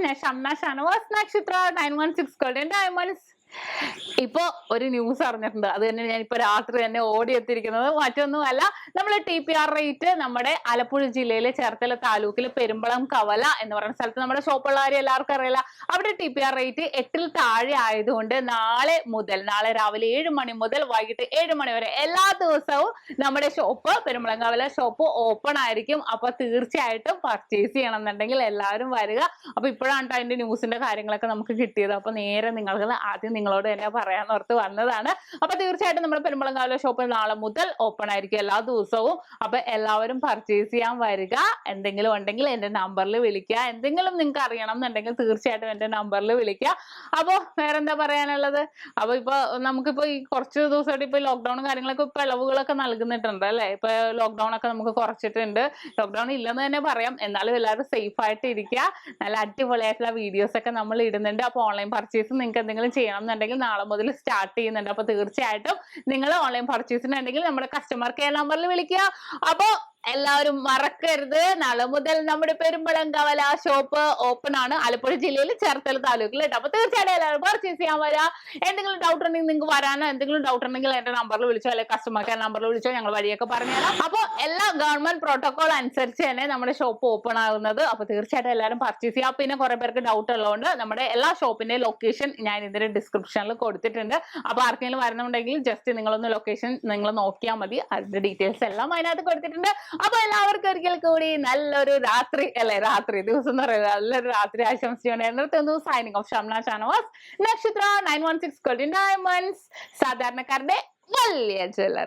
ഞാൻ ഷംന ഷാനവാസ് നക്ഷത്ര 916 golden diamonds. ഇപ്പൊ ഒരു ന്യൂസ് അറിഞ്ഞിട്ടുണ്ട്. അത് തന്നെ ഞാനിപ്പോ രാത്രി തന്നെ ഓടി എത്തിയിരിക്കുന്നത്. മറ്റൊന്നുമല്ല, നമ്മൾ TPR റേറ്റ് നമ്മുടെ ആലപ്പുഴ ജില്ലയിലെ ചേർത്തല താലൂക്കിലെ പെരുമ്പളം കവല എന്ന് പറയുന്ന സ്ഥലത്ത് നമ്മുടെ ഷോപ്പുള്ള കാര്യം എല്ലാവർക്കും അറിയില്ല. അവിടെ TPR റേറ്റ് 8-ൽ താഴെ ആയതുകൊണ്ട് നാളെ രാവിലെ 7 മണി മുതൽ വൈകിട്ട് 7 മണി വരെ എല്ലാ ദിവസവും നമ്മുടെ ഷോപ്പ് പെരുമ്പളം കവല ഷോപ്പ് ഓപ്പൺ ആയിരിക്കും. അപ്പൊ തീർച്ചയായിട്ടും പർച്ചേസ് ചെയ്യണം എന്നുണ്ടെങ്കിൽ എല്ലാവരും വരിക. അപ്പൊ ഇപ്പോഴാണ് അതിന്റെ ന്യൂസിന്റെ കാര്യങ്ങളൊക്കെ നമുക്ക് കിട്ടിയത്. അപ്പൊ നേരെ നിങ്ങൾക്ക് ആദ്യം നിങ്ങളോട് തന്നെ പറയാന്നോർത്ത് വന്നതാണ്. അപ്പൊ തീർച്ചയായിട്ടും നമ്മുടെ പെരുമ്പളം കവല ഷോപ്പ് നാളെ മുതൽ ഓപ്പൺ ആയിരിക്കും എല്ലാ ദിവസവും. അപ്പൊ എല്ലാവരും പർച്ചേസ് ചെയ്യാൻ വരിക. എന്തെങ്കിലും ഉണ്ടെങ്കിൽ എന്റെ നമ്പറിൽ വിളിക്കുക. എന്തെങ്കിലും നിങ്ങൾക്ക് അറിയണം എന്നുണ്ടെങ്കിൽ തീർച്ചയായിട്ടും എന്റെ നമ്പറിൽ വിളിക്കുക. അപ്പൊ വേറെന്താ പറയാനുള്ളത്? അപ്പൊ നമുക്കിപ്പോ ഈ കുറച്ച് ദിവസമായിട്ട് ഇപ്പൊ ലോക്ക്ഡൌൺ കാര്യങ്ങളൊക്കെ ഇപ്പൊ ഇളവുകളൊക്കെ നൽകുന്നിട്ടുണ്ട് അല്ലെ. ഇപ്പൊ ലോക്ക്ഡൌൺ ഒക്കെ നമുക്ക് കുറച്ചിട്ടുണ്ട്. ലോക്ക്ഡൌൺ ഇല്ലെന്ന് തന്നെ പറയാം. എന്നാലും എല്ലാവരും സേഫ് ആയിട്ട് ഇരിക്കുക. നല്ല അടിപൊളിയായിട്ടുള്ള വീഡിയോസ് ഒക്കെ നമ്മൾ ഇടുന്നുണ്ട്. അപ്പൊ ഓൺലൈൻ പർച്ചേസ് നിങ്ങൾക്ക് എന്തെങ്കിലും ചെയ്യണം എന്നുണ്ടെങ്കിൽ നാളെ മുതൽ സ്റ്റാർട്ട് ചെയ്യുന്നുണ്ട്. അപ്പൊ തീർച്ചയായിട്ടും നിങ്ങൾ ഓൺലൈൻ പർച്ചേസിനുണ്ടെങ്കിൽ നമ്മുടെ കസ്റ്റമർ കെയർ നമ്പറിൽ വിളിക്കുക. അപ്പൊ എല്ലാവരും മറക്കരുത്, നാളെ മുതൽ നമ്മുടെ പെരുമ്പളം കവല ഷോപ്പ് ഓപ്പൺ ആണ് ആലപ്പുഴ ജില്ലയിൽ ചേർത്തല താലൂക്കിൽ കേട്ടോ. അപ്പൊ തീർച്ചയായിട്ടും എല്ലാവരും പർച്ചേസ് ചെയ്യാൻ വരാ. എന്തെങ്കിലും ഡൗട്ട് ഉണ്ടെങ്കിൽ നിങ്ങൾക്ക് വരാനോ എന്തെങ്കിലും ഡൗട്ട് ഉണ്ടെങ്കിൽ എന്റെ നമ്പറിൽ വിളിച്ചോ അല്ലെങ്കിൽ കസ്റ്റമർ കെയർ നമ്പറിൽ വിളിച്ചോ, ഞങ്ങൾ വഴിയൊക്കെ പറഞ്ഞുതരാം. അപ്പൊ എല്ലാ ഗവൺമെന്റ് പ്രോട്ടോകോൾ അനുസരിച്ച് തന്നെ നമ്മുടെ ഷോപ്പ് ഓപ്പൺ ആകുന്നത്. അപ്പൊ തീർച്ചയായിട്ടും എല്ലാവരും പർച്ചേസ് ചെയ്യാം. പിന്നെ കുറെ പേർക്ക് ഡൗട്ട് ഉള്ളതുകൊണ്ട് നമ്മുടെ എല്ലാ ഷോപ്പിന്റെ ലൊക്കേഷൻ ഞാൻ ഇതിന്റെ ഡിസ്ക്രിപ്ഷനിൽ കൊടുത്തിട്ടുണ്ട്. അപ്പൊ ആർക്കെങ്കിലും വരണമെന്നുണ്ടെങ്കിൽ ജസ്റ്റ് നിങ്ങളൊന്ന് ലൊക്കേഷൻ നിങ്ങൾ നോക്കിയാൽ മതി. അതിന്റെ ഡീറ്റെയിൽസ് എല്ലാം അതിനകത്ത് കൊടുത്തിട്ടുണ്ട്. അപ്പൊ എല്ലാവർക്കും ഒരിക്കൽ കൂടി നല്ലൊരു രാത്രി ദിവസം എന്ന് പറയുന്നത് നല്ലൊരു രാത്രി ആശംസിച്ചുകൊണ്ട് നിർത്തുന്നു. സൈനിങ് ഓഫ് ഷംന ഷാനവാസ് നക്ഷത്ര 916 ഗോൾഡൻ ഡയമണ്ട്സ്, സാധാരണക്കാരുടെ വലിയ ജ്വല്ലർ.